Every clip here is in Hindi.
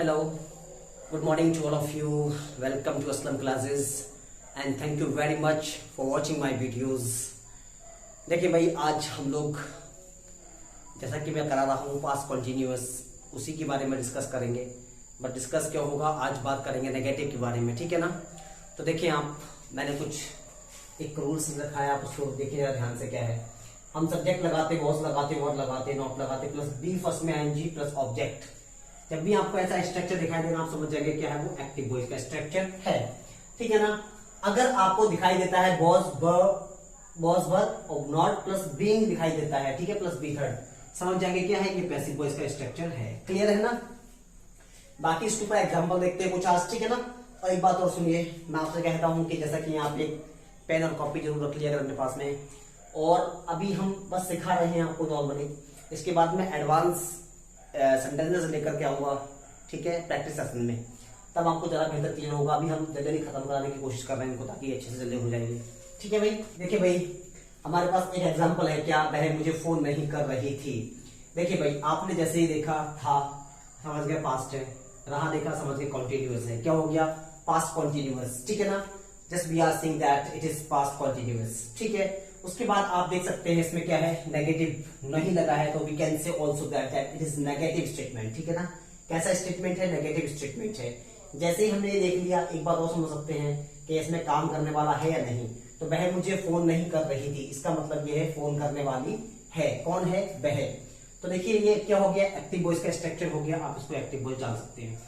Hello, good morning to all of you. Welcome to Aslam classes and thank you very much for watching my videos. देखिए भाई, आज हम लोग जैसा कि मैं करा रहा हूँ पास्ट कॉन्टिन्यूअस, उसी के बारे में डिस्कस करेंगे। बट डिस्कस क्या होगा, आज बात करेंगे नेगेटिव के बारे में, ठीक है ना। तो देखिए आप, मैंने कुछ एक रूल्स रखा है, आप उसको देखिए ध्यान से। क्या है, हम सब्जेक्ट लगाते, वॉज लगाते, वर्ड लगाते, नॉट लगाते, प्लस बी फर्स्ट में आईएनजी प्लस ऑब्जेक्ट। जब भी आपको ऐसा स्ट्रक्चर दिखाई देना, आप समझ जाएंगे क्या है, वो एक्टिव वॉइस का स्ट्रक्चर है, ठीक है ना। अगर आपको दिखाई देता है वॉज वर्ब और नॉट प्लस बीइंग दिखाई देता है, ठीक है, प्लस बी थर्ड, समझ जाएंगे क्या है, ये पैसिव वॉइस का स्ट्रक्चर है। क्लियर है ना। बाकी इसके ऊपर एग्जांपल देखते हैं कुछ आज, ठीक है ना। और एक बात और सुनिए, मैं आपसे कहता हूं कि जैसा कि आप एक पेन और कॉपी जरूर रख लिया अपने पास में। और अभी हम बस सिखा रहे हैं आपको नॉर्मली, इसके बाद में एडवांस सेंटेंसेस लेकर के आऊंगा, ठीक है, प्रैक्टिस सेशन में, तब आपको जरा बेहतर क्लियर होगा। अभी हम जल्दी खत्म कराने की कोशिश कर रहे हैं इनको, ताकि अच्छे से जल्दी हो जाएंगे, ठीक है भाई। देखिए भाई, हमारे पास एक एग्जांपल है, क्या वह मुझे फोन नहीं कर रही थी। देखिए भाई, आपने जैसे ही देखा था, समझ गया पास्ट है, रहा देखा समझ गया कॉन्टिन्यूअस है, क्या हो गया, पास्ट कॉन्टिन्यूअस, ठीक है ना। Just we are seeing that it is past continuous, ठीक है। उसके बाद आप देख सकते हैं इसमें क्या है, नेगेटिव नहीं लगा है, तो we can say also that it is negative statement, ठीक है ना। कैसा स्टेटमेंट है, नेगेटिव स्टेटमेंट है। जैसे ही हमने ये देख लिया, एक बात और समझ सकते हैं कि इसमें काम करने वाला है या नहीं। तो वह मुझे फोन नहीं कर रही थी, इसका मतलब ये है फोन करने वाली है। कौन है, वह। तो देखिए ये क्या हो गया, एक्टिव वॉइस का स्ट्रक्चर हो गया, आप इसको एक्टिव वॉइस जान सकते हैं,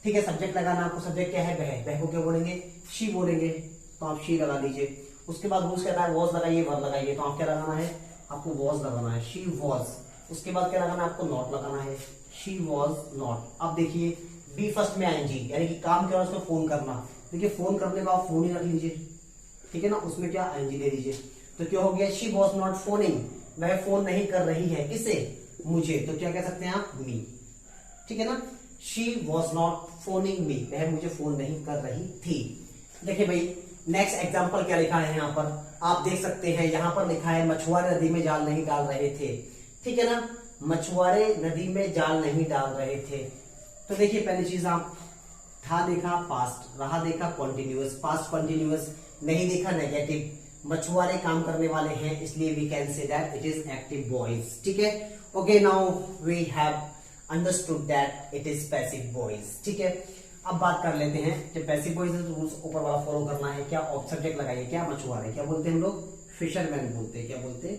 ठीक है। सब्जेक्ट लगाना, आपको सब्जेक्ट क्या है, वह को क्या बोलेंगे, शी बोलेंगे, तो आप शी लगा लीजिए। उसके बाद रूल्स कहता है वॉज लगाइए, वर्ब लगाइए, तो आप क्या लगाना है, आपको वॉज लगाना है, शी वॉज। उसके बाद क्या लगाना है, आपको नॉट लगाना है, शी वॉज नॉट। अब देखिए बी फर्स्ट में आएंगी, यानी कि काम क्या है, उसको फोन करना। देखिए फोन करने का आप फोन ही रख लीजिए, ठीक है ना, उसमें क्या आईएनजी ले लीजिए। तो क्या हो गया, शी वॉज नॉट फोनिंग, वह फोन नहीं कर रही है, किसे, मुझे। तो क्या कह सकते हैं आप, मी, ठीक है ना। शी वॉज नॉट फोनिंग मी, वह मुझे फोन नहीं कर रही थी। देखिए भाई, नेक्स्ट एग्जांपल क्या लिखा है यहाँ पर, आप देख सकते हैं, यहाँ पर लिखा है मछुआरे नदी में जाल नहीं डाल रहे थे, ठीक है ना। मछुआरे नदी में जाल नहीं डाल रहे थे। तो देखिए पहली चीज, आप था देखा पास्ट, रहा देखा कॉन्टिन्यूअस, पास्ट कॉन्टिन्यूअस, नहीं देखा नेगेटिव। मछुआरे काम करने वाले हैं, इसलिए we can say that it is active voice, ठीक है। Okay, now we have understood that it is passive voice, ठीक है। अब बात कर लेते हैं, जब पैसिव वॉइस है तो रूल्स ऊपर वाला फॉलो करना है। क्या सब्जेक्ट लगाइए, क्या मछुआरे, क्या बोलते हैं हम लोग, फिशरमैन बोलते हैं, क्या बोलते हैं,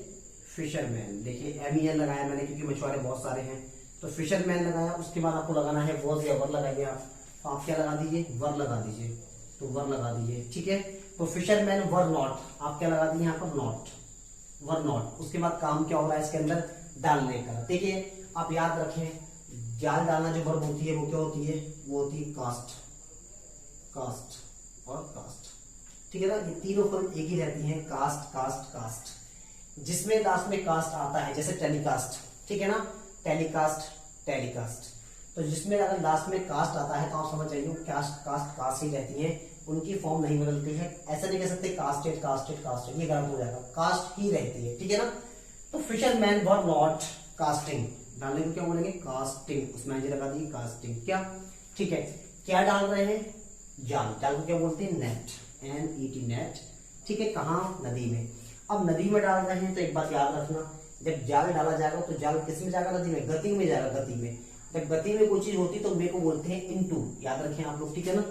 फिशरमैन। देखिए MEN लगाया मैंने, क्योंकि मछुआरे बहुत सारे हैं, तो फिशरमैन लगाया। उसके बाद आपको लगाना है वॉज या वर लगाइए आप, तो आप क्या लगा दीजिए, वर लगा दीजिए, तो वर लगा दीजिए, ठीक है। तो फिशरमैन वर नॉट, आप क्या लगा दीजिए यहाँ पर, नॉट, वर नॉट। उसके बाद काम क्या हो रहा है इसके अंदर, डालने का। देखिए आप याद रखें, जाल डालना जो वर्ब होती है वो क्या होती है, वो होती है कास्ट, कास्ट और कास्ट, ठीक है ना। ये तीनों फॉर्म एक ही रहती हैं, कास्ट कास्ट कास्ट। जिसमें लास्ट में कास्ट आता है, जैसे टेलीकास्ट, ठीक है ना, टेलीकास्ट टेलीकास्ट। तो जिसमें अगर लास्ट में कास्ट आता है तो आप समझ जाइए कास्ट कास्ट कास्ट ही रहती है, उनकी फॉर्म नहीं बदलती है। ऐसा नहीं कह सकते कास्टेड कास्टेड कास्टेड, ये गलत हो जाएगा, कास्ट ही रहती है, ठीक है ना। तो फिशरमैन वर नॉट कास्टिंग, डालने को क्या बोलेंगे, कास्टिंग, उसमें जी लगा दी, कास्टिंग, क्या, ठीक है। क्या डाल रहे हैं, जाल, जाल को क्या बोलते हैं, नेट, NET नेट, ठीक है। कहाँ, नदी में। अब नदी में डाल रहे हैं तो एक बात याद रखना, जब जाल डाला जाएगा तो जाल किस में जाएगा, नदी में, गति में जाएगा, गति में। जब गति में कोई चीज होती है तो वे को बोलते हैं इनटू, याद रखें आप लोग, ठीक है ना,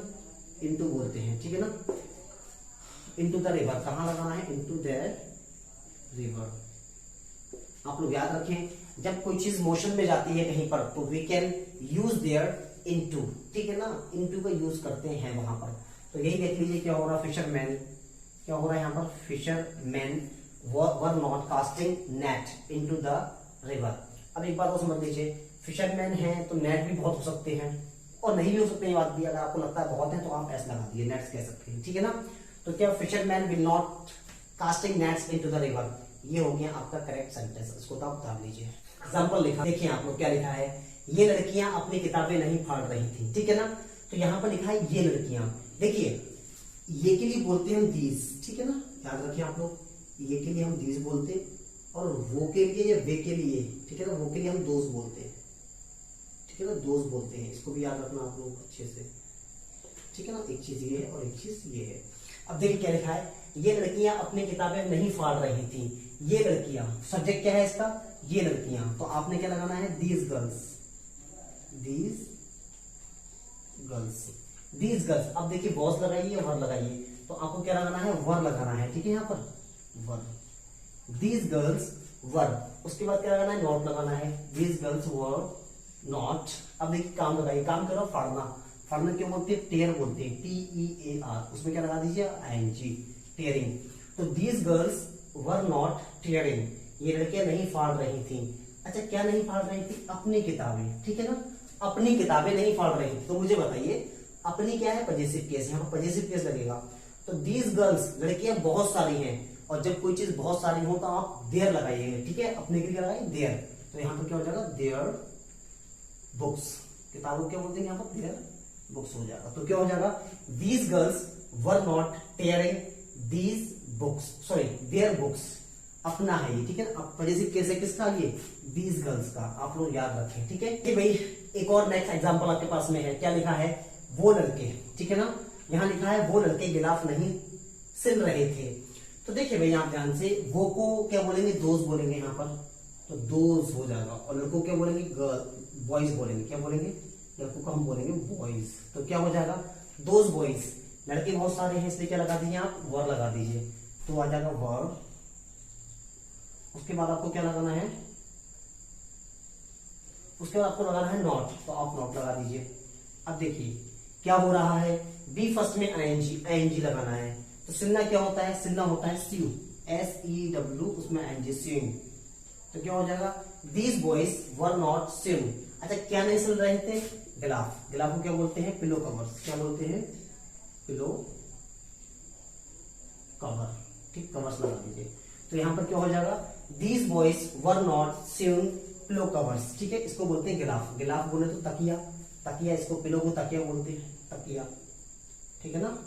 इनटू बोलते हैं, ठीक है ना। इनटू द रिवर, कहाँ लगाना है, इनटू द रिवर। आप लोग याद रखें, जब कोई चीज मोशन में जाती है कहीं पर, तो we can use there into, ठीक है ना, इनटू का यूज करते हैं वहां पर। तो यही देख लीजिए क्या हो रहा है, फिशरमैन, क्या हो रहा है यहाँ पर, fisherman were not casting net into the river. अब एक बात और समझ लीजिए, फिशरमैन है तो नेट भी बहुत हो सकते हैं और नहीं भी हो सकते, ये बात भी, अगर आपको लगता है बहुत है तो आप ऐसे लगा दिए, नेट्स कह सकते हैं, ठीक है ना। तो क्या, fisherman will not casting nets into the river, ये हो गया आपका करेक्ट सेंटेंस। इसको तो आप उतार लीजिए। एग्जांपल लिखा, देखिए आप लोग क्या लिखा है, ये लड़कियां अपनी किताबें नहीं फाड़ रही थी, ठीक है ना। तो यहाँ पर लिखा है ये लड़कियां, देखिए ये के लिए बोलते हैं दीज, ठीक है ना, याद रखिए आप लोग, ये के लिए हम दीज बोलते, और वो के लिए या वे के लिए, ठीक है ना, वो के लिए हम दोस्त बोलते हैं, ठीक है ना, दोस्त बोलते हैं, इसको भी याद रखना आप लोग अच्छे से, ठीक है ना। एक चीज ये है और एक चीज ये है। अब देखिए क्या लिखा है, ये लड़कियां अपनी किताबें नहीं फाड़ रही थी, ये लड़कियां, सब्जेक्ट क्या है इसका, ये लड़कियां, तो आपने क्या लगाना है, these girls, these girls, these girls. अब देखिए बॉस लगाइए, वर लगाइए, तो आपको क्या लगाना है, वर लगाना है, ठीक है, यहाँ पर वर, दीज गर्ल्स वर। उसके बाद क्या लगाना है, नॉट लगाना है, दीज गर्ल्स वर नॉट। अब देखिए काम लगाइए, काम करो, फाड़ना, फाड़ना क्यों बोलते हैं, टेयर बोलते हैं, TEAR, उसमें क्या लगा दीजिए, ING, टेयरिंग। तो these girls were not tearing, ये लड़कियां नहीं फाड़ रही थी। अच्छा क्या नहीं फाड़ रही थी, अपनी किताबें, ठीक है ना, अपनी किताबें नहीं फाड़ रही थी। तो मुझे बताइए अपनी क्या है, पजेसिव केस, यहाँ पर पजेसिव केस लगेगा। तो दीज गर्ल्स, लड़कियां बहुत सारी हैं, और जब कोई चीज बहुत सारी हो तो आप देयर लगाइएगा, ठीक है, अपने के लिए लगाइए देयर। तो यहाँ पर क्या हो जाएगा, देयर बुक्स, किताबों क्या बोलते हैं यहाँ पर, देयर बुक्स हो जाएगा। तो क्या हो जाएगा, these girls were not tearing these books, sorry their books, अपना है ये, ठीक है। अब पजेसिव केस है किसका, ये दीज गर्ल्स का, आप लोग याद रखें, ठीक है। कि भाई एक और नेक्स्ट एग्जांपल आपके पास में है, क्या लिखा है, वो लड़के, ठीक है ना, यहाँ लिखा है वो लड़के गिलाफ नहीं सिल रहे थे। तो देखिए भाई यहाँ ध्यान से, वो को क्या बोलेंगे, दोस्त बोलेंगे यहाँ पर, तो दोस्त हो जाएगा, और लड़कों क्या बोलेंगे, गर्ल, बॉयज बोलेंगे, क्या बोलेंगे, लड़कों को हम बोलेंगे बॉयज। तो क्या हो जाएगा, दोज बॉयज, लड़के बहुत सारे हैं इसलिए क्या लगा दीजिए आप, वर लगा दीजिए, तो आ जाएगा वर। उसके बाद आपको क्या लगाना है, उसके बाद आपको लगाना है नॉट, तो आप नॉट लगा दीजिए। अब देखिए क्या हो रहा है, बी फर्स्ट में ING लगाना है। तो सिलना क्या होता है, सिलना होता है स्यू, SEW, उसमें ING, स्यूइंग। तो क्या हो जाएगा, these boys were not sewing. अच्छा क्या नहीं सिल रहे थे, गिलाफ, गिलाफ को क्या बोलते हैं, पिलो कवर्स, क्या बोलते हैं, पिलो कवर, ठीक, कवर्स लगा दीजिए। तो यहां पर क्या हो जाएगा, these boys were not sewing pillow covers, ठीक है, इसको बोलते हैं गिलाफ, गिलाफ बोले तो तकिया, तकिया, इसको पिलो को तकिया बोलते हैं, तकिया, ठीक है ना,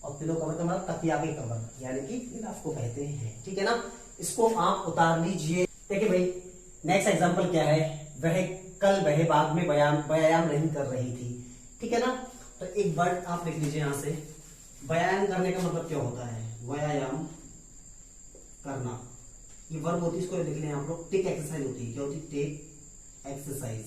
और पिलो कवर तो हमारा तकिया के कवर, यानी कि गिलाफ को कहते हैं, ठीक है ना। इसको आप उतार लीजिए। देखिए भाई नेक्स्ट एग्जांपल क्या है, वह बाग में व्यायाम नहीं कर रही थी, ठीक है ना। तो एक वर्ड आप लिख लीजिए यहाँ से, व्यायाम करने का मतलब क्या होता है, व्यायाम करना, ये वर्ब होती है, इसको लिख लें आप लोग। टेक एक्सरसाइज होती है, क्या होती है, टेक एक्सरसाइज,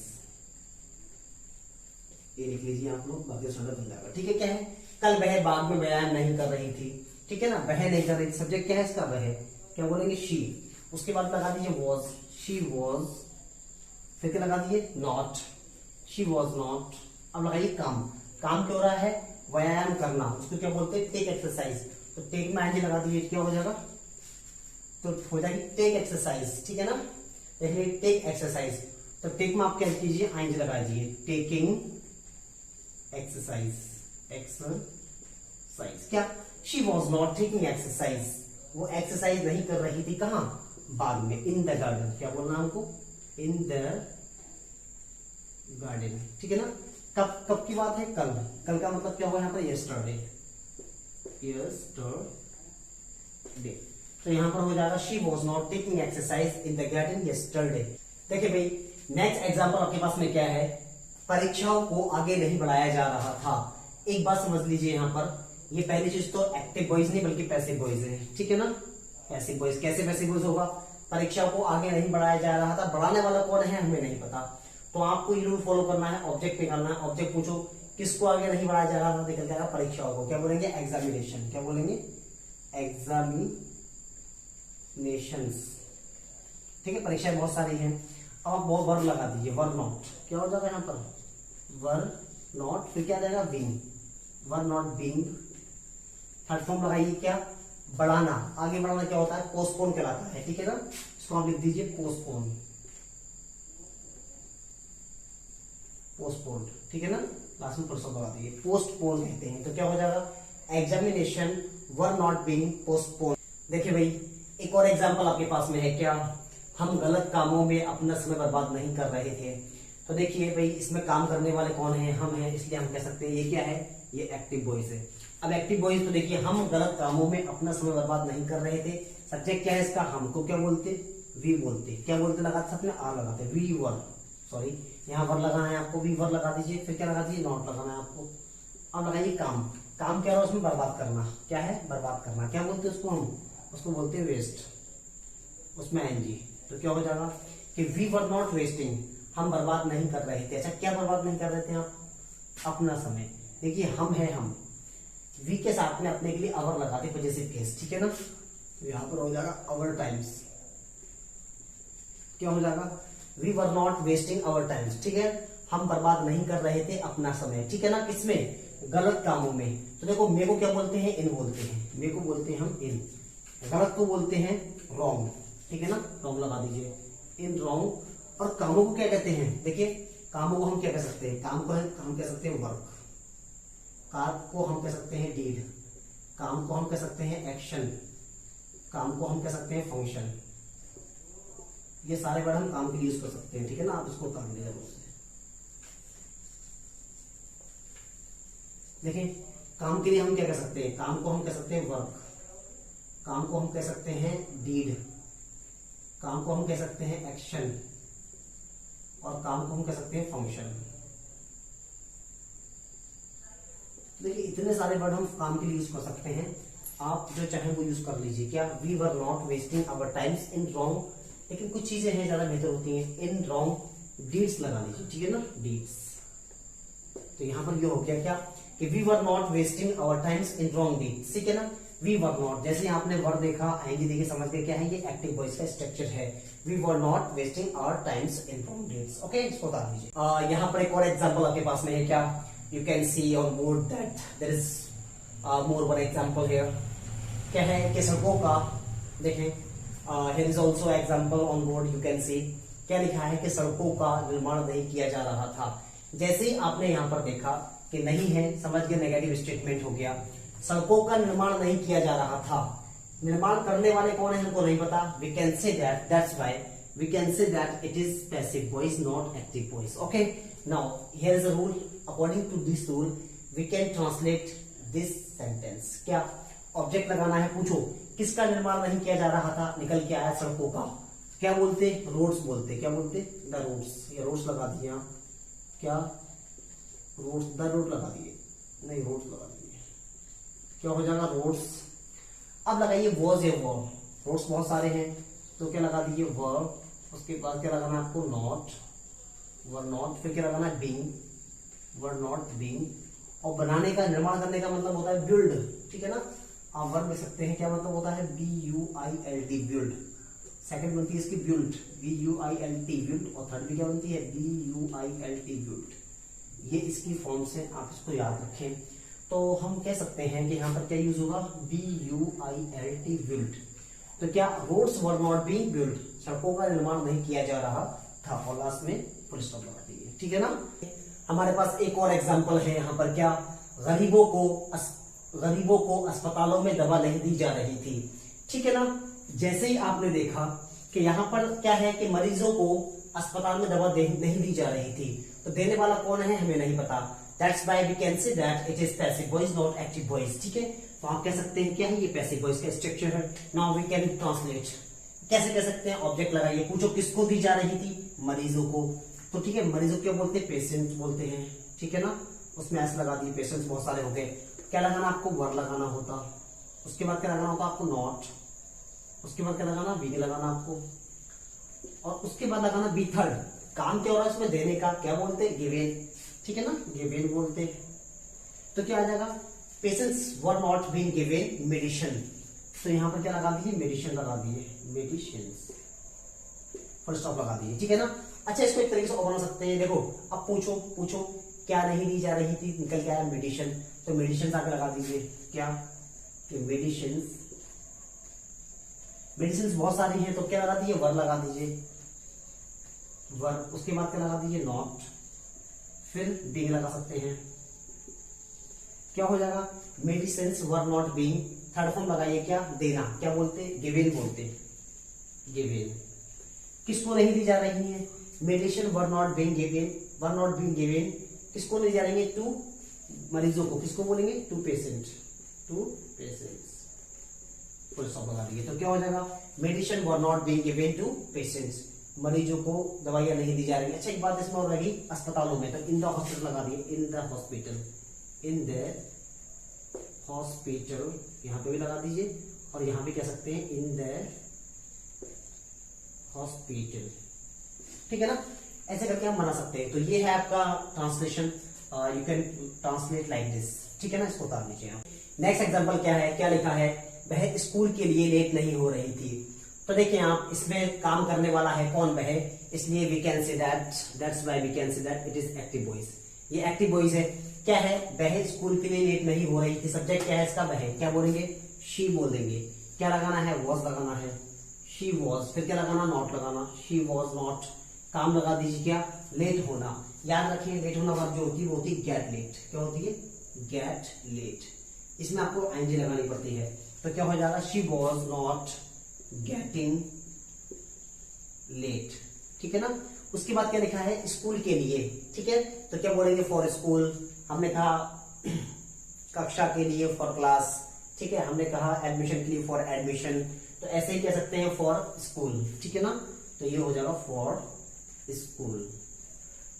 ये लिख लीजिए आप लोग, बाकी सरल बन जाएगा, ठीक है। क्या है, कल वह बाग में व्यायाम नहीं कर रही थी, ठीक है ना, वह नहीं कर रही थी, सब्जेक्ट क्या है इसका, वह, क्या बोलेंगे, शी। उसके बाद लगा दीजिए वॉज, शी वॉज, फिर क्या लगा दीजिए, नॉट, शी वॉज नॉट। अब लगाइए काम, काम क्या हो रहा है, व्यायाम करना, उसको क्या बोलते हैं, टेक एक्सरसाइज। तो टेक में ING लगा दीजिए, क्या हो जाएगा, तो हो जाएगी टेक एक्सरसाइज, ठीक है ना। देखिए टेक एक्सरसाइज, तो टेक में आप क्या कीजिए, ING लगा दीजिए, टेकिंग एक्सरसाइज, एक्सरसाइज। क्या, she was not taking exercise, वो एक्सरसाइज नहीं कर रही थी, कहाँ, बाग में, इन द गार्डन, क्या बोलना हमको, इन द गार्डन, ठीक है ना। कब कब की बात है, कल, कल का मतलब क्या हुआ यहाँ पर, यस्टरडे, यस्टरडे। तो यहाँ पर हो जाएगा, she was not taking exercise in the garden yesterday. देखिए भाई नेक्स्ट एग्जांपल आपके पास में क्या है, परीक्षाओं को आगे नहीं बढ़ाया जा रहा था। एक बात समझ लीजिए यहाँ पर, ये पहली चीज तो एक्टिव वॉइस नहीं बल्कि पैसिव वॉइस है, ठीक है ना। पैसिव वॉइस, कैसे पैसिव वॉइस होगा, परीक्षा को आगे नहीं बढ़ाया जा रहा था, बढ़ाने वाला कौन है हमें नहीं पता, तो आपको ये रूल फॉलो करना है, ऑब्जेक्ट निकालना है, ऑब्जेक्ट पूछो किसको आगे नहीं बढ़ाया जा रहा था, निकल जाएगा परीक्षाओं को, क्या बोलेंगे, एग्जामिनेशन, क्या बोलेंगे, एग्जामिनेशंस, ठीक है। परीक्षाएं बहुत सारी हैं, अब आप बहुत वर्ब लगा दीजिए, वर नॉट, क्या हो जाएगा यहाँ पर, वर नॉट, फिर क्या जाएगा, being, were not being. Third form लगाइए, क्या, बढ़ाना, आगे बढ़ाना क्या होता है, पोस्टपोन कहलाता है, ठीक है ना। इसको आप लिख दीजिए पोस्टपोन, पोस्टपोन, ठीक है ना, लास्ट में परसों लगा दीजिए, पोस्टपोन कहते हैं। तो क्या हो जाएगा, examination were not being postpone. देखिए भाई एक और एग्जांपल आपके पास में है, क्या, हम गलत कामों में अपना समय बर्बाद नहीं कर रहे थे। तो देखिए भाई इसमें काम करने वाले कौन है, हम हैं, इसलिए हम कह सकते हैं ये क्या है, ये एक्टिव वॉइस है। अब एक्टिव वॉइस तो देखिए हम गलत कामों में अपना समय बर्बाद नहीं कर रहे थे, सब्जेक्ट क्या है इसका, हमको क्या बोलते, वी बोलते, क्या बोलते, लगाते अपने आर लगाते, वी वर, सॉरी, यहाँ वर लगाना है आपको, वी वर लगा दीजिए, फिर क्या लगा दीजिए, नॉट लगाना है आपको। अब लगाइए काम। काम क्या है उसमें, बर्बाद करना। क्या है, बर्बाद करना। क्या बोलते हैं उसको हम, उसको बोलते हैं वेस्ट, उसमें आएंगे। तो क्या हो जाएगा कि वी वर नॉट वेस्टिंग, हम बर्बाद नहीं कर रहे थे। अच्छा, क्या बर्बाद नहीं कर रहे थे आप, अपना समय। देखिए हम है, हम वी के साथ में अपने के लिए अवर लगाते पॉजिटिव केस, ठीक है ना। तो यहां पर हो जाएगा अवर टाइम्स। क्या हो जाएगा, we were not wasting our times, ठीक है, हम बर्बाद नहीं कर रहे थे अपना समय, ठीक है ना। किसमें, गलत कामों में। तो देखो मे को क्या बोलते हैं, इन बोलते हैं, मे को बोलते हैं हम इन, गलत को बोलते हैं रॉन्ग, ठीक है ना, रॉन्ग लगा दीजिए, इन रॉन्ग। और कामों को क्या कहते हैं, देखिए कामों को हम क्या कह सकते हैं, काम को हम कह सकते हैं वर्क, काम को हम कह सकते हैं डीड, काम को हम कह सकते हैं एक्शन, काम को हम कह सकते हैं फंक्शन। ये सारे वर्ड हम काम के लिए यूज कर सकते हैं, ठीक है ना। आप इसको काम लिया उससे। देखिए काम के लिए हम क्या कह सकते हैं, काम को हम कह सकते हैं वर्क, काम को हम कह सकते हैं डीड, काम को हम कह सकते हैं एक्शन, और काम को हम कह सकते हैं फंक्शन। देखिए इतने सारे वर्ड हम काम के लिए यूज कर सकते हैं, आप जो चाहें वो यूज कर लीजिए। क्या, we were not wasting our times in wrong, लेकिन कुछ चीजें हैं ज्यादा बेहतर होती हैं, इन रॉन्ग डीड्स लगा लीजिए, ठीक है ना, डीड्स। तो यहां पर ये हो गया क्या कि we were not wasting our times in wrong deeds, ठीक है ना। वी वर नॉट, जैसे आपने वर्ड देखा आएंगे, देखिए समझ गए क्या है, ये एक्टिव वॉइस का स्ट्रक्चर है। We were not wasting our times in wrong deeds, okay, इसको उतार दीजिए। यहाँ पर एक और एग्जांपल आपके पास में है, क्या, you can see on board that there is more one example here. क्या है कि सड़कों का, देखें here is also example on board, you can see. क्या लिखा है कि सड़कों का निर्माण नहीं किया जा रहा था। जैसे ही आपने यहाँ पर देखा कि नहीं है, समझ गए, नेगेटिव स्टेटमेंट हो गया। सड़कों का निर्माण नहीं किया जा रहा था, निर्माण करने वाले कौन है हमको नहीं पता। We can say that, that's why we can say that it is passive voice not active voice, okay. Now here is a rule, according to this rule we can translate this sentence. क्या, ऑब्जेक्ट लगाना है, पूछो किसका निर्माण नहीं किया जा रहा था, निकल के आया सड़कों का। क्या बोलते, रोड्स बोलते, क्या बोलते, द रोड्स, या रोड्स लगा दिए आप, क्या रोड्स, द रोड लगा दिए, नहीं रोड्स लगा दिए, क्या हो जाएगा, रोड्स। अब लगाइए वॉज या वर, रोड्स बहुत सारे हैं, तो क्या लगा दीजिए वर, उसके बाद क्या लगाना आपको, नॉट, वर नॉट, फिर क्या लगाना है, बीइंग, वर नॉट बीइंग। और बनाने का, निर्माण करने का मतलब होता है बिल्ड, ठीक है ना। आप वर्ब लिख सकते हैं, क्या मतलब होता है, BUILD, बिल्ड। सेकंड बनती है इसकी बिल्ड, BUILT, बिल्ड। और थर्ड भी क्या बनती है, BUILT, बिल्ड। ये इसकी फॉर्म्स हैं, आप इसको याद रखें। तो हम कह सकते हैं कि यहाँ पर क्या यूज होगा, BUILT, बिल्ड। तो क्या, roads were not being build, सड़कों का निर्माण नहीं किया जा रहा था, और लास्ट में फुल स्टॉप लगा दीजिए, ठीक है ना। हमारे पास एक और एग्जांपल है यहाँ पर, क्या, गरीबों को अस्पतालों में दवा नहीं दी जा रही थी, ठीक है ना। जैसे ही आपने देखा कि यहाँ पर क्या है कि मरीजों को अस्पताल में दवा नहीं दी जा रही थी, तो देने वाला कौन है हमें नहीं पता। That's why we can say that it is passive voice not active voice, ठीक है। तो आप कह सकते हैं क्या है, ये पैसिव वॉइस का स्ट्रक्चर है। नाउ वी कैन ट्रांसलेट, कैसे कह सकते हैं, ऑब्जेक्ट लगाइए, पूछो किसको दी जा रही थी, मरीजों को। तो ठीक है, मरीजों क्या बोलते हैं, पेशेंट बोलते हैं, ठीक है ना। उसमें ऐसे लगा दिए, पेशेंट्स बहुत सारे हो गए। क्या लगाना आपको, वर लगाना होता, उसके बाद क्या लगाना होता आपको, नॉट, उसके बाद क्या लगाना, बी लगाना आपको, और उसके बाद लगाना बी थर्ड। काम क्या हो रहा है उसमें, देने का, क्या बोलते हैं, गिवेन, ठीक है ना, गिवेन बोलते। तो क्या आ जाएगा, patients were not being given medicine. तो यहां पर क्या लगा दिए, मेडिसिन लगा दिए, मेडिसिन, फुल स्टॉप लगा दिए, ठीक है ना। अच्छा, इसको एक तरीके से और बना सकते हैं, देखो अब पूछो क्या नहीं दी जा रही थी, निकल के आया मेडिसिन। तो मेडिसिन आके लगा दीजिए, क्या, मेडिसिन बहुत सारी हैं, तो क्या लगा दीजिए, वर लगा दीजिए, वर। उसके बाद क्या लगा दीजिए, नॉट, फिर बीइंग लगा सकते हैं। क्या हो जाएगा, medicine were not being, third form लगाइए, क्या, देना, क्या बोलते, गिवेन बोलते, गिवेन। किसको नहीं दी जा रही है, medicine were not being given, were not being given किसको नहीं जा रही है, टू मरीजों को, किसको बोलेंगे, टू पेशेंट्स, फुल स्टॉप लगा दीजिए। तो क्या हो जाएगा, medicine were not being given to patients, मरीजों को दवाइयां नहीं दी जा रही। अच्छा एक बात इसमें और रही, अस्पतालों में तो इन द हॉस्पिटल लगा दिए, in the hospital, in the hospital यहां पे भी लगा दीजिए, और यहां भी कह सकते हैं इन द हॉस्पिटल, ठीक है ना। ऐसे करके हम बना सकते हैं। तो ये है आपका translation, you can translate like this, ठीक है ना। इसको उतार लीजिए आप। नेक्स्ट एग्जांपल क्या है, क्या लिखा है, वह स्कूल के लिए लेट नहीं हो रही थी। तो देखिए आप, इसमें काम करने वाला है कौन, वह, इसलिए we can say that's why we can say that it is active voice. ये एक्टिव वॉइस है। क्या है, वह स्कूल के लिए लेट नहीं हो रही थी। सब्जेक्ट क्या है इसका, वह। क्या बोलेंगे, शी बोल देंगे। क्या लगाना है, वॉज लगाना है, शी वॉज। फिर क्या लगाना, नॉट लगाना, शी वॉज नॉट। काम लगा दीजिए, क्या, लेट होना। याद रखिए लेट होना वर्ब जो होती है वो होती है गेट लेट। क्या होती है, गेट लेट। इसमें आपको एनजी लगानी पड़ती है। तो क्या हो जाएगा, she was not getting late, ठीक है ना। उसके बाद क्या लिखा है, स्कूल के लिए, ठीक है। तो क्या बोलेंगे, फॉर स्कूल। हमने कहा कक्षा के लिए, फॉर क्लास, ठीक है। हमने कहा एडमिशन के लिए, फॉर एडमिशन। तो ऐसे ही कह सकते हैं फॉर स्कूल, ठीक है ना। तो ये हो जाएगा फॉर स्कूल,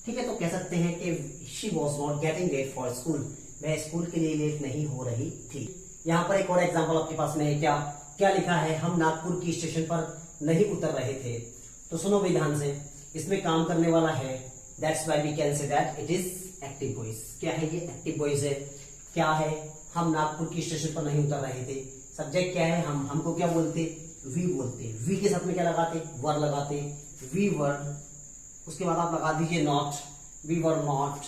ठीक है। तो कह सकते हैं कि she was not getting late for school, वह स्कूल के लिए लेट नहीं हो रही थी। यहाँ पर एक और एग्जाम्पल आपके पास में है। क्या क्या लिखा है, हम नागपुर की स्टेशन पर नहीं उतर रहे थे। तो सुनो भी ध्यान से, इसमें काम करने वाला है, that's why we can say that it is active voice. क्या है, ये एक्टिव वॉइस है। क्या है, हम नागपुर की स्टेशन पर नहीं उतर रहे थे। सब्जेक्ट क्या है, हमको क्या बोलते, वी बोलते। वी के साथ में क्या लगाते, वर लगाते, वी वर। उसके बाद आप लगा दीजिए नॉट, वी वर नॉट।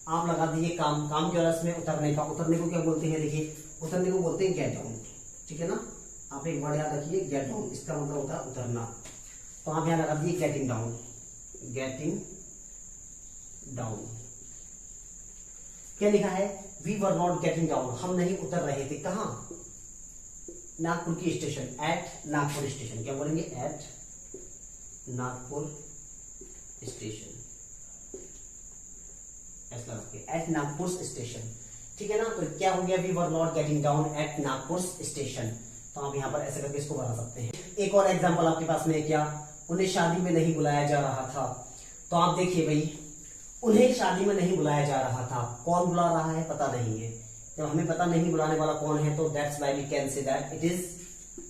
आप लगा दीजिए काम, काम के रस में उतरने का। उतरने को क्या बोलते हैं, देखिए उतरने को बोलते हैं गेट डाउन, ठीक है ना। आप एक वर्ड याद रखिए, गेट डाउन, इसका मतलब होता है उतरना। तो आप यहां लगा दीजिए गेटिंग डाउन, गेटिंग डाउन। क्या लिखा है, we were not getting down, हम नहीं उतर रहे थे। कहां, नागपुर की स्टेशन, एट नागपुर स्टेशन। क्या बोलेंगे, एट नागपुर स्टेशन, ऐसा रखिए, एट नागपुर स्टेशन, ठीक है ना। तो क्या हो गया, we were not getting down at Nagpur station. तो आप यहाँ पर ऐसे करके इसको बना सकते हैं। एक और एग्जांपल आपके पास में है, क्या, उन्हें शादी में नहीं बुलाया जा रहा था। तो आप देखिए भाई, उन्हें शादी में नहीं बुलाया जा रहा था, कौन बुला रहा है पता नहीं है। जब हमें पता नहीं बुलाने वाला कौन है, तो that's why we can say that it is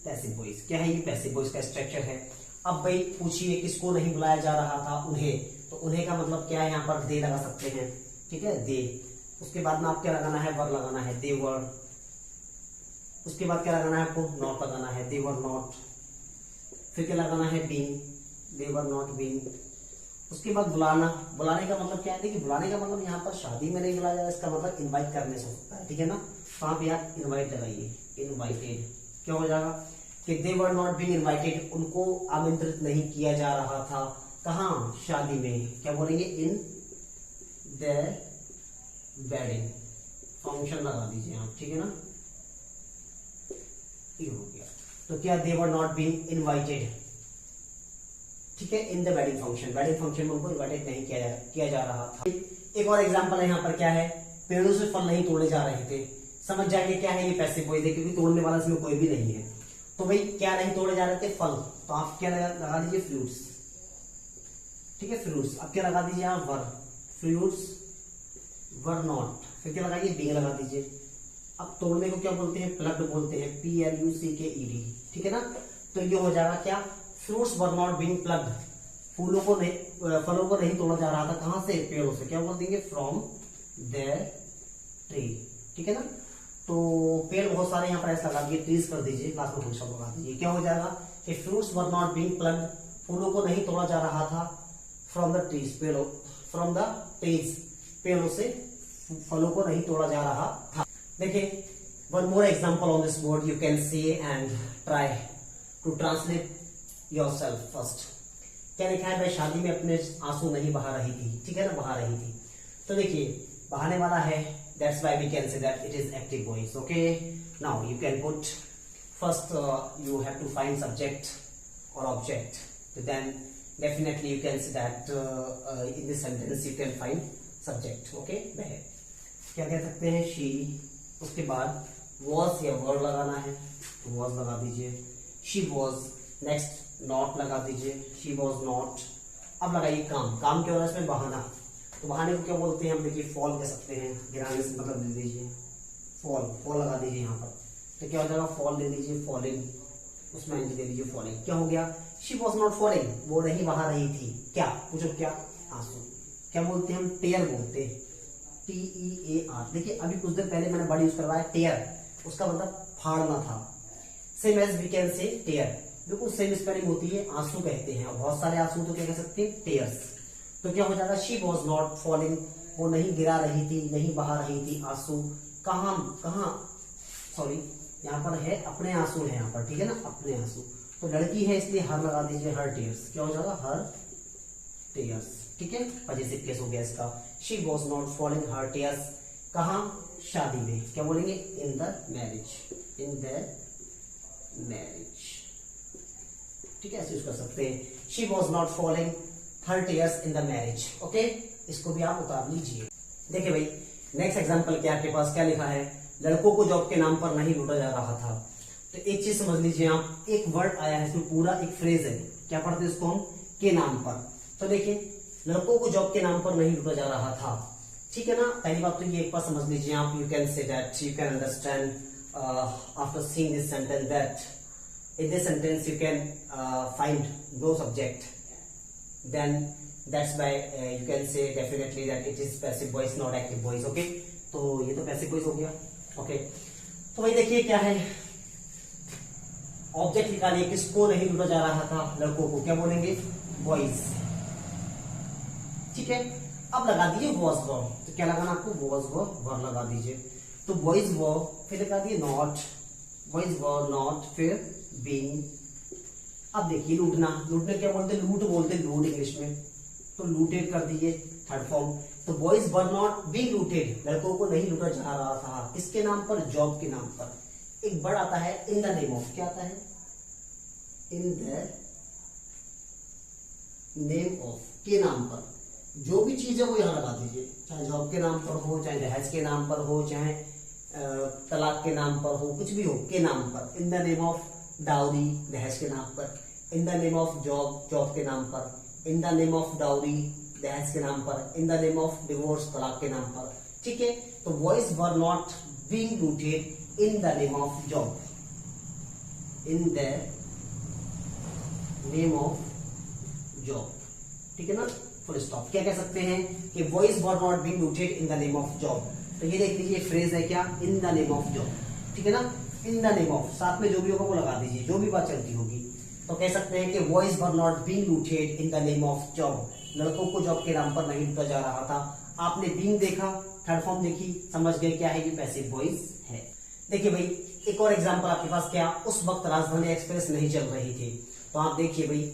passive voice. क्या है, ये पैसिव वॉइस का स्ट्रक्चर है। अब भाई पूछिए किसको नहीं बुलाया जा रहा था, उन्हें। तो उन्हें का मतलब क्या है, यहाँ पर दे लगा सकते हैं, ठीक है, दे। उसके बाद में आप क्या लगाना है, वर लगाना है, दे वर। उसके बाद क्या लगाना है आपको, नॉट लगाना है, दे वर नॉट। फिर क्या लगाना है, being, they were not being. उसके बाद बुलाना, बुलाने का मतलब क्या है, देखिए बुलाने का मतलब यहाँ पर शादी में नहीं बुलाया जा रहा, इसका मतलब इनवाइट करने से होता है, ठीक है ना। तो आप यहाँ इनवाइट लगाइए, इनवाइटेड। क्या हो जाएगा कि दे वर नॉट बीइंग इनवाइटेड, उनको आमंत्रित नहीं किया जा रहा था। कहाँ, शादी में। क्या बोलेंगे, इन द वेडिंग। फंक्शन लगा दीजिए आप, ठीक है ना। ये हो गया। तो क्या, दे वर नॉट बीइंग इनवाइटेड, ठीक है, in the wedding function. Wedding function में उनको इनवाइटेड नहीं किया जा रहा था। एक और एग्जांपल है यहाँ पर, क्या है, पेड़ों से फल नहीं तोड़े जा रहे थे। समझ जाएंगे क्या है, ये पैसिव वॉइस है, क्योंकि तोड़ने वाला इसमें कोई भी नहीं है। तो भाई क्या नहीं तोड़े जा रहे थे, फल। तो आप क्या लगा दीजिए, फ्रूट्स, ठीक है, फ्रूट्स। अब क्या लगा दीजिए आप, वर, फ्रूट्स वर नॉट। फिर क्या लगाइए, बीइंग लगा दीजिए। अब तोड़ने को क्या बोलते हैं, प्लग्ड बोलते हैं, PLUCKED, ठीक है ना। तो ये हो जाएगा क्या, fruits were not being plucked, फूलों को नहीं, फलों को नहीं तोड़ा जा रहा था। कहां से, पेड़ों से। क्या बोल देंगे, फ्रॉम देयर ट्री, ठीक है ना। तो पेड़ बहुत सारे यहाँ पर ऐसा लगा दिए, ट्रीज कर दीजिए, क्लास में फुल स्टॉप लगा दीजिए। क्या हो जाएगा कि fruits were not being plucked, फूलों को नहीं तोड़ा जा रहा था, फ्रॉम द ट्रीज, पेड़ों, फ्रॉम द ट्रीज, पेड़ों से फलों को नहीं तोड़ा जा रहा था। देखिए, one more example on this board, you can see and try to translate yourself first. क्या लिखा है, भाई शादी में अपने आंसू नहीं बहा रही थी, ठीक है ना, बहा रही थी। तो देखिए बहाने वाला है, that's why we can say that it is active voice. Okay, now you can put first, you have to find subject or object, then definitely you can say that in this sentence you can find subject. Okay, वह क्या कह सकते हैं, she, उसके बाद was या were लगाना है तो was लगा दीजिए, she was, next नॉट लगा दीजिए, शी वॉज नॉट। अब लगाइए काम, काम क्या हो रहा है इसमें, बहाना। तो बहाने को क्या बोलते हैं हम, देखिए फॉल कह सकते हैं, गिराने से मतलब दे दीजिए फॉल, फॉल लगा दीजिए यहाँ पर। तो क्या हो जाएगा, फॉल दे दीजिए, फॉलिंग, उसमें एंजी दे दीजिए फॉलिंग। क्या हो गया, शी वॉज नॉट फॉलिंग, वो नहीं बहा रही थी, क्या पूछो, क्या, आंसू। क्या बोलते हैं हम, टेयर बोलते हैं, TEAR। देखिए अभी कुछ देर पहले मैंने वर्ड यूज करवाया टेयर, उसका मतलब फाड़ना था। सेम एज वी कैन से टेयर, बिल्कुल सेम स्पेलिंग होती है, आंसू कहते हैं। और बहुत सारे आंसू तो क्या कह सकते हैं, टेयर्स। तो क्या हो जाएगा, शी वॉज नॉट फॉलिंग, वो नहीं गिरा रही थी, नहीं बहा रही थी आंसू। कहाँ सॉरी, यहाँ पर है अपने आंसू है यहाँ पर, ठीक है ना, अपने आंसू। तो लड़की है इसलिए हर लगा दीजिए, हर टेयर्स। क्या हो जाएगा, हर टेयर्स, ठीक है, पॉजिटिव केस हो गया इसका। She was not falling her tears, कहाँ, शादी में। क्या बोलेंगे, in the marriage, in the marriage, ठीक है, ऐसे यूज कर सकते हैं। She was not falling her tears in the marriage. Okay, इसको भी आप उतार लीजिए। देखिए भाई नेक्स्ट एग्जांपल क्या आपके पास क्या लिखा है, लड़कों को जॉब के नाम पर नहीं लूटा जा रहा था। तो एक चीज समझ लीजिए आप, एक वर्ड आया है इसमें, पूरा एक फ्रेज है, क्या पढ़ते हैं इसको हम, के नाम पर। तो देखिए लड़कों को जॉब के नाम पर नहीं लूटा जा रहा था, ठीक है ना। पहली बात तो ये एक बार समझ लीजिए आप, you can say that, you can understand after seeing this sentence that in this sentence you can find no subject, then that's why you can say definitely that it is passive voice not active voice। okay, तो ये तो passive voice हो गया। okay, तो भाई देखिए क्या है, ऑब्जेक्ट निकालिए, किसको नहीं लूटा जा रहा था, लड़कों को। क्या बोलेंगे, बॉयज, ठीक है। अब लगा दीजिए was were, तो क्या लगाना आपको, was were लगा दीजिए। तो बॉयज were, फिर लगा दिए नॉट, बॉयज were not, फिर being। अब देखिए लूटना, लूटने क्या बोलते हैं, लूट बोलते हैं, लूट इंग्लिश में, तो लूटेड कर दीजिए थर्ड फॉर्म। तो boys were not being looted, लड़कों को नहीं लूटा जा रहा था, किसके नाम पर, जॉब के नाम पर। एक वर्ड आता है इन द नेम ऑफ, क्या आता है, इन द नेम ऑफ, के नाम पर। जो भी चीज है वो यहां लगा दीजिए, चाहे जॉब के नाम पर हो, चाहे दहेज के नाम पर हो, चाहे तलाक के नाम पर हो, कुछ भी हो, के नाम पर। In the name of dowry, दहेज के नाम पर। In the name of job, job के नाम पर। In the name of dowry, दहेज के नाम पर। In the name of divorce, तलाक के नाम पर, ठीक है। तो boys were not being looted in the name of job, in the name of job, ठीक है ना, फुल स्टॉप। क्या कह सकते हैं कि boys were not being looted in the name of job. तो ये देख लीजिए फ्रेज है क्या, in the name of job, ठीक है ना, इन द नेम ऑफ, साथ में जो भी होगा वो लगा दीजिए, जो भी बात चलती होगी। तो कह सकते हैं कि boys were not being looted in the name of job, लड़कों को जॉब के नाम पर नहीं लूटा जा रहा था। आपने बीइंग देखा, थर्ड फॉर्म देखी, समझ गए क्या है, ये पैसिव वॉइस है। देखिए भाई एक और एग्जांपल आपके पास, क्या, उस वक्त राजधानी एक्सप्रेस नहीं चल रही थी। तो आप देखिए भाई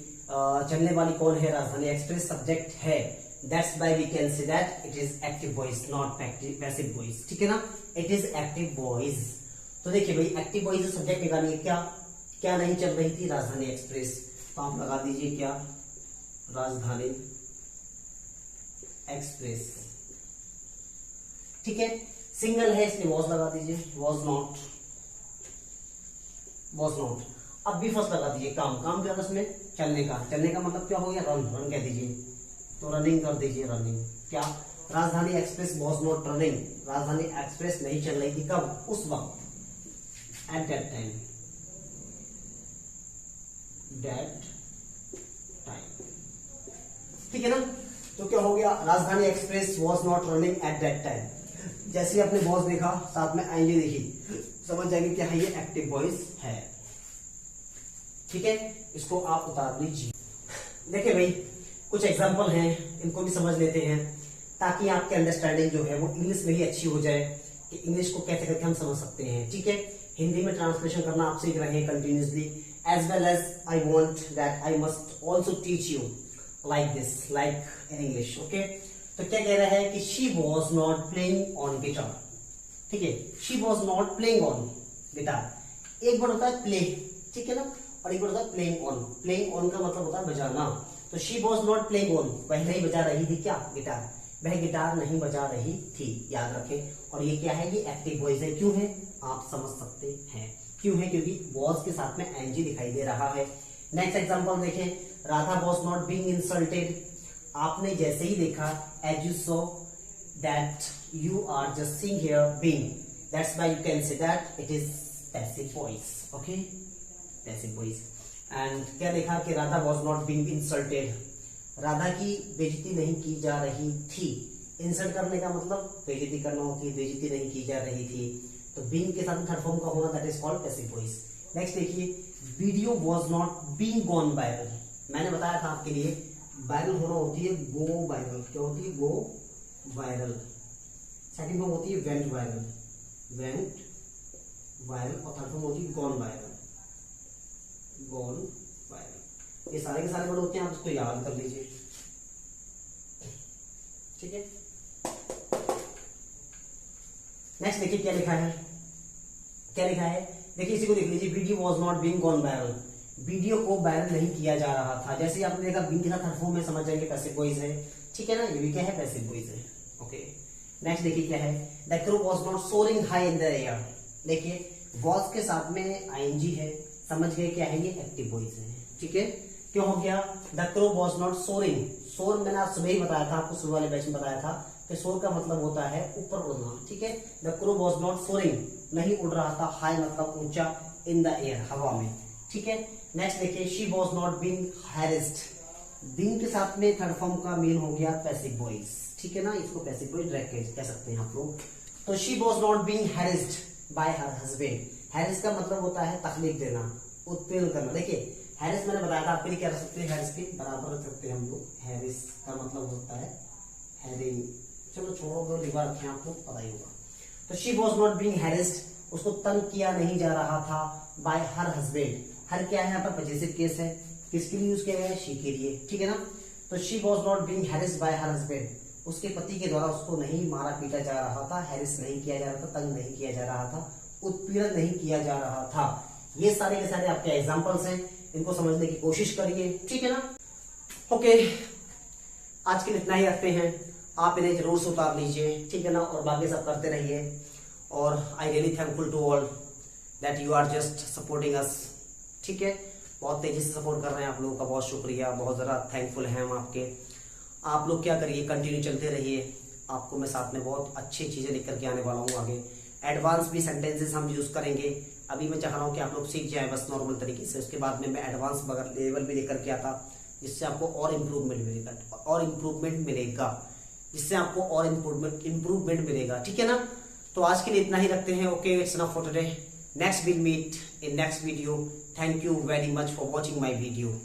चलने वाली कौन है, राजधानी एक्सप्रेस, सब्जेक्ट है। That's why we can say that it is active voice not passive voice, ठीक है ना, इट इज एक्टिव वॉइस। तो देखिए भाई एक्टिव वॉइस सब्जेक्ट निकालिए, क्या क्या नहीं चल रही थी, राजधानी एक्सप्रेस। तो आप लगा दीजिए क्या, राजधानी एक्सप्रेस, ठीक है। सिंगल है इसलिए वॉज लगा दीजिए, वॉज नॉट, वॉज नॉट। अब भी फर्स्ट लगा दीजिए, काम, काम क्या उसमें, चलने का, चलने का मतलब क्या हो गया, रन, रन कह दीजिए, तो रनिंग कर दीजिए, रनिंग। क्या, राजधानी एक्सप्रेस वॉज नॉट रनिंग, राजधानी एक्सप्रेस नहीं चल रही थी, कब, उस वक्त, at that time, that time, ठीक है ना। तो क्या हो गया, राजधानी express was not running at that time. जैसे आपने वॉज देखा, साथ में आएंगे देखी, समझ जाएंगे क्या है, ये एक्टिव वॉइस है, ठीक है। इसको आप उतार लीजिए। देखिए भाई कुछ एग्जाम्पल हैं, इनको भी समझ लेते हैं, ताकि आपकी अंडरस्टैंडिंग जो है वो इंग्लिश में ही अच्छी हो जाए, कि इंग्लिश को कैसे करके हम समझ सकते हैं, ठीक है। हिंदी में ट्रांसलेशन करना आप सीख रहे हैं continuously, as well as I want that I must also teach you like this, like in English, okay. तो क्या कह रहा है कि she was not playing on guitar, ठीक है, she was not playing on guitar. एक बार होता है प्ले, ठीक है ना, और एक बार होता है प्लेइंग ऑन। प्लेइंग ऑन का मतलब होता है बजाना। तो she was not playing on, वह नहीं बजा रही थी क्या, गिटार, वह गिटार नहीं बजा रही थी, याद रखें। और ये क्या है, ये एक्टिव वॉइस है, क्यों है आप समझ सकते हैं, क्यों है, क्योंकि वॉज के साथ में एनजी दिखाई दे रहा है। नेक्स्ट एग्जांपल देखें, Radha was not being insulted. आपने जैसे ही देखा, as you saw that you are just seeing here being, that's why you can say that it is passive voice. Okay, passive voice. And क्या देखा कि Radha was not being insulted, Radha की बेइज्जती नहीं की जा रही थी। इंसल्ट करने का मतलब बेइज्जती करना होती है, बेइज्जती नहीं की जा रही थी। तो बीइंग के साथ थर्ड फॉर्म का होना, that is called passive voice. Next देखिए, video was not being gone viral. मैंने बताया था आपके लिए वायरल होना होती है गो वायरल। क्या होती है? Go viral. सेकंड फॉर्म होती है वेंट वायरल, वेंट वायरल। और थर्ड फॉर्म होती है गॉन वायरल, गॉन वायरल। ये सारे के सारे वर्ड होते हैं, आप इसको याद कर लीजिए, ठीक है। नेक्स्ट देखिए क्या लिखा है, क्या लिखा है, देखिए इसी को देख लीजिए, video was not being gone viral. Video को वायरल नहीं किया जा रहा था। जैसे आपने देखा बीइंग के साथ थर्ड फॉर्म में समझ जाएंगे पैसिव वॉइस है, ठीक है ना। ये भी क्या है? पैसिव वॉइस है। ओके, नेक्स्ट देखिए क्या है, the crow was not soaring high in the air. देखिए वॉज के साथ में आईएनजी है, समझ गए क्या है? ये एक्टिव वॉइस है, ठीक है। क्यों हो गया? The crow was not soaring. Soar मैंने आज सुबह ही बताया था, आपको सुबह वाले बैच में बताया था कि सोर का मतलब होता है ऊपर उड़ना, ठीक है। The crow was not soaring, नहीं उड़ रहा था। हाई मतलब ऊंचा, इन द एयर हवा में, ठीक है। नेक्स्ट देखिए, she was not being harassed. Being के साथ में थर्ड फॉर्म का मेन हो गया पैसिव वॉइस, ठीक है ना। इसको पैसिव वॉइस डायरेक्ट कह सकते हैं आप लोग। तो she was not being harassed bye her husband. Harass का मतलब होता है तकलीफ देना, उत्पीड़न करना। देखिए हैरिस मैंने बताया था आपके लिए, क्या रख सकते हैं? हैरिस के बराबर रख सकते हैं हम लोग। हैरिस का मतलब होता है हैरिंग। चलो छोड़ो, दो लिखा रखें, आपको पता ही होगा। तो शी वॉज नॉट बीइंग हैरिस्ड, उसको तंग किया नहीं जा रहा था बाय हर हस्बैंड। हर क्या है यहाँ पर? पजेसिव केस है। किसके लिए यूज किया गया है? शी के लिए, ठीक है ना। तो she was not being harassed by her husband, उसके पति के द्वारा उसको नहीं मारा पीटा जा रहा था, हैरिस नहीं किया जा रहा था, तंग नहीं किया जा रहा था, उत्पीड़न नहीं किया जा रहा था। ये सारे के सारे आपके एग्जाम्पल्स हैं, इनको समझने की कोशिश करिए, ठीक है ना। ओके, आज के लिए इतना ही रखते हैं। आप इन्हें जरूर से उतार लीजिए, ठीक है ना, और बाकी सब करते रहिए। और I really thankful to all that you are just supporting us, ठीक है। बहुत तेजी से सपोर्ट कर रहे हैं, आप लोगों का बहुत शुक्रिया, बहुत ज़्यादा थैंकफुल हैं हम आपके। आप लोग क्या करिए, कंटिन्यू चलते रहिए। आपको मैं साथ में बहुत अच्छी चीज़ें लेकर के आने वाला हूँ आगे। एडवांस भी सेंटेंसेस हम यूज़ करेंगे। अभी मैं चाह रहा हूँ कि आप लोग सीख जाएं बस नॉर्मल तरीके से, उसके बाद में मैं एडवांस लेवल भी लेकर के आता, जिससे आपको और इम्प्रूवमेंट मिलेगा, जिससे आपको और इम्प्रूवमेंट मिलेगा, ठीक है ना। तो आज के लिए इतना ही रखते हैं। Okay, it's enough for today. Next will meet in next video. Thank you very much for watching my video.